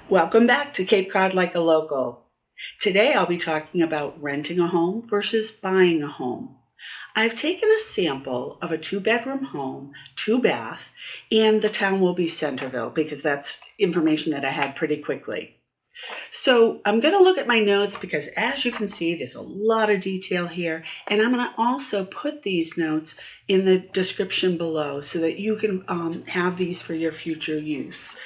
Welcome back to Cape Cod Like a Local. Today I'll be talking about renting a home versus buying a home. I've taken a sample of a 2-bedroom home, 2-bath, and the town will be Centerville because that's information that I had pretty quickly. So I'm going to look at my notes because as you can see, there's a lot of detail here, and I'm going to also put these notes in the description below so that you can have these for your future use.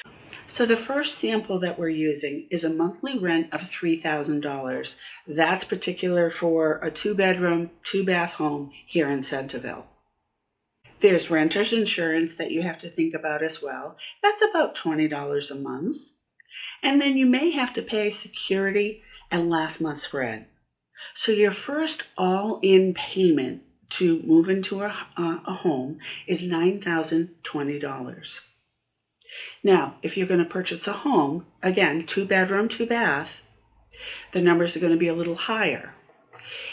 So the first sample that we're using is a monthly rent of $3,000. That's particular for a 2-bedroom, 2-bath home here in Centerville. There's renter's insurance that you have to think about as well. That's about $20 a month. And then you may have to pay security and last month's rent. So your first all-in payment to move into a home is $9,020. Now, if you're going to purchase a home, again, 2-bedroom, 2-bath, the numbers are going to be a little higher.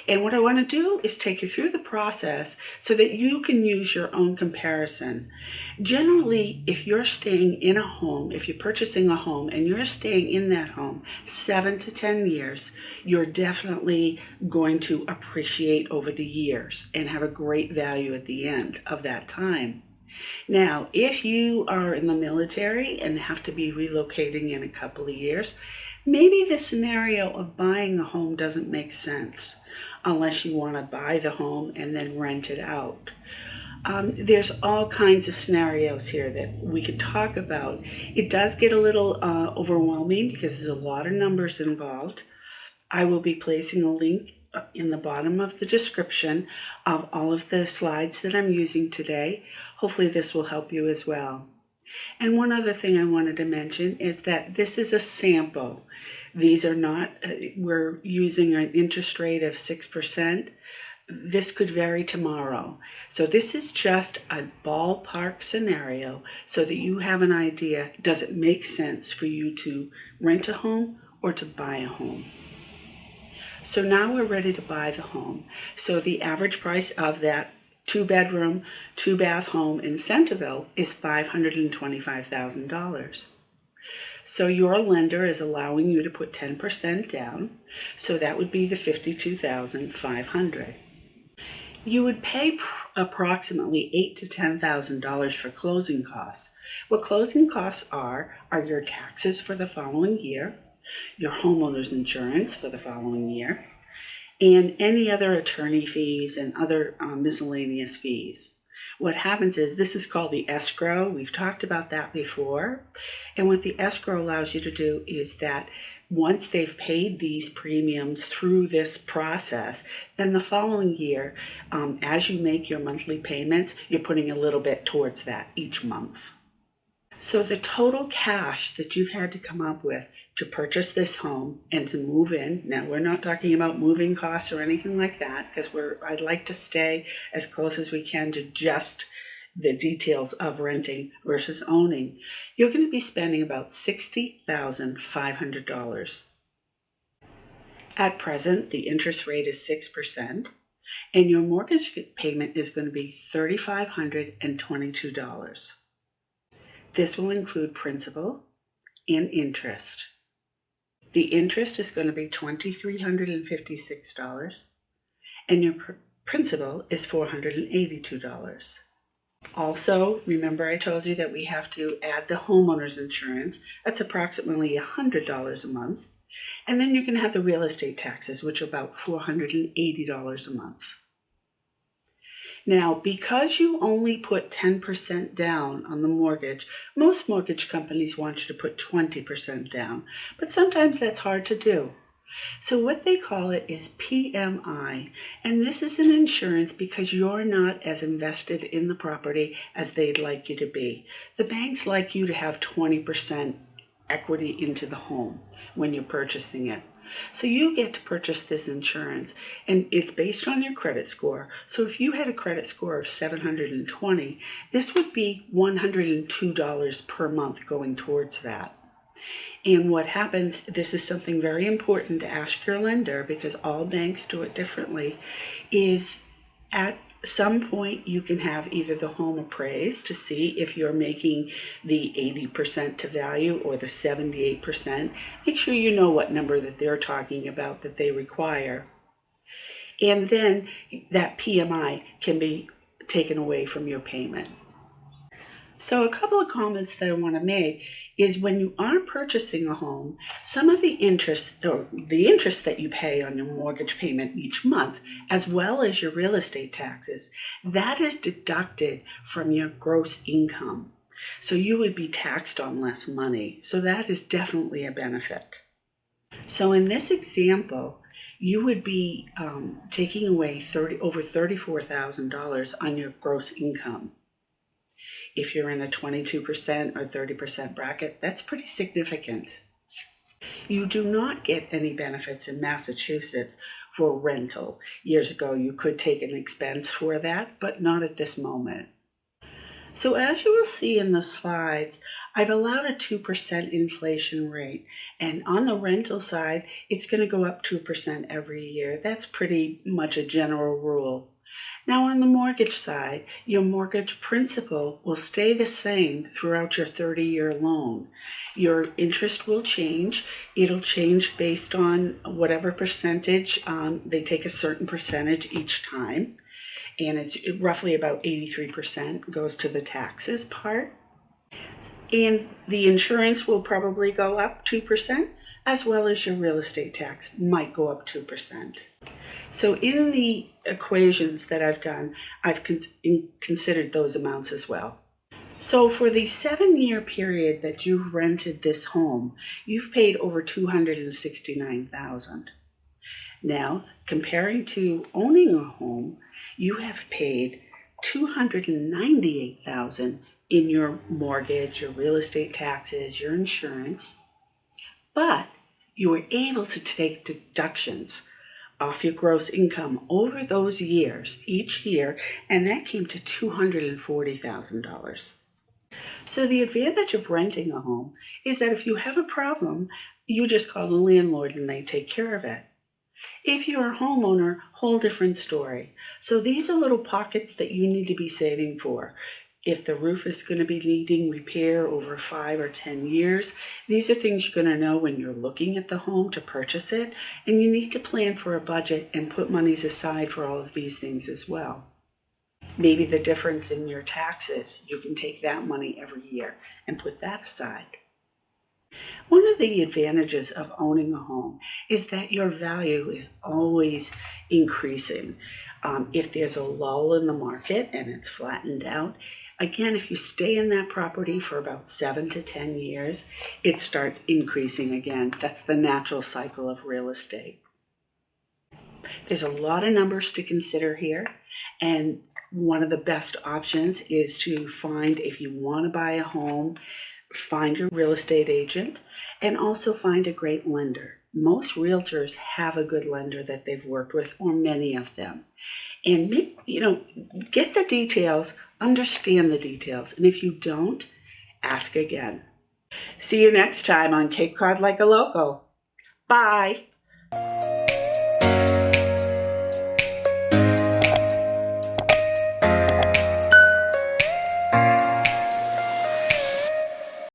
And what I want to do is take you through the process so that you can use your own comparison. Generally, if you're staying in a home, if you're purchasing a home and you're staying in that home 7 to 10 years, you're definitely going to appreciate over the years and have a great value at the end of that time. Now, if you are in the military and have to be relocating in a couple of years, maybe the scenario of buying a home doesn't make sense unless you want to buy the home and then rent it out. There's all kinds of scenarios here that we could talk about. It does get a little overwhelming because there's a lot of numbers involved. I will be placing a link in the bottom of the description of all of the slides that I'm using today. Hopefully this will help you as well. And one other thing I wanted to mention is that this is a sample. These are not, we're using an interest rate of 6%. This could vary tomorrow. So this is just a ballpark scenario so that you have an idea, does it make sense for you to rent a home or to buy a home? So now we're ready to buy the home. So the average price of that 2-bedroom, 2-bath home in Centerville is $525,000. So your lender is allowing you to put 10% down. So that would be the $52,500. You would pay approximately $8,000 to $10,000 for closing costs. What closing costs are your taxes for the following year, your homeowner's insurance for the following year, and any other attorney fees and other miscellaneous fees. What happens is this is called the escrow. We've talked about that before. And what the escrow allows you to do is that once they've paid these premiums through this process, then the following year, as you make your monthly payments, you're putting a little bit towards that each month. So the total cash that you've had to come up with to purchase this home and to move in, now we're not talking about moving costs or anything like that because I'd like to stay as close as we can to just the details of renting versus owning. You're going to be spending about $60,500. At present, the interest rate is 6%, and your mortgage payment is going to be $3,522. This will include principal and interest. The interest is going to be $2,356, and your principal is $482. Also, remember I told you that we have to add the homeowner's insurance. That's approximately $100 a month. And then you're going to have the real estate taxes, which are about $480 a month. Now, because you only put 10% down on the mortgage, most mortgage companies want you to put 20% down, but sometimes that's hard to do. So what they call it is PMI, and this is an insurance because you're not as invested in the property as they'd like you to be. The banks like you to have 20% equity into the home when you're purchasing it. So you get to purchase this insurance, and it's based on your credit score. So if you had a credit score of 720, this would be $102 per month going towards that. And what happens, this is something very important to ask your lender because all banks do it differently, is at Some point you can have either the home appraised to see if you're making the 80% to value or the 78%. Make sure you know what number that they're talking about that they require. And then that PMI can be taken away from your payment. So a couple of comments that I want to make is when you are purchasing a home, some of the interest or the interest that you pay on your mortgage payment each month, as well as your real estate taxes, that is deducted from your gross income. So you would be taxed on less money. So that is definitely a benefit. So in this example, you would be taking away over $34,000 on your gross income. If you're in a 22% or 30% bracket, that's pretty significant. You do not get any benefits in Massachusetts for rental. Years ago, you could take an expense for that, but not at this moment. So as you will see in the slides, I've allowed a 2% inflation rate. And on the rental side, it's going to go up 2% every year. That's pretty much a general rule. Now on the mortgage side, your mortgage principal will stay the same throughout your 30-year loan. Your interest will change. It'll change based on whatever percentage. They take a certain percentage each time. And it's roughly about 83% goes to the taxes part. And the insurance will probably go up 2%, as well as your real estate tax might go up 2%. So in the equations that I've done, I've considered those amounts as well. So for the 7-year period that you've rented this home, you've paid over $269,000. Now, comparing to owning a home, you have paid $298,000 in your mortgage, your real estate taxes, your insurance, but you were able to take deductions off your gross income over those years, each year, and that came to $240,000. So the advantage of renting a home is that if you have a problem, you just call the landlord and they take care of it. If you're a homeowner, whole different story. So these are little pockets that you need to be saving for. If the roof is going to be needing repair over 5 or 10 years, these are things you're going to know when you're looking at the home to purchase it, and you need to plan for a budget and put monies aside for all of these things as well. Maybe the difference in your taxes, you can take that money every year and put that aside. One of the advantages of owning a home is that your value is always increasing. If there's a lull in the market and it's flattened out, again, if you stay in that property for about 7 to 10 years, it starts increasing again. That's the natural cycle of real estate. There's a lot of numbers to consider here, and one of the best options is to find, if you want to buy a home, find your real estate agent and also find a great lender. Most realtors have a good lender that they've worked with, or many of them. And get the details, understand the details, and if you don't, ask again. See you next time on Cape Cod Like a Local. Bye.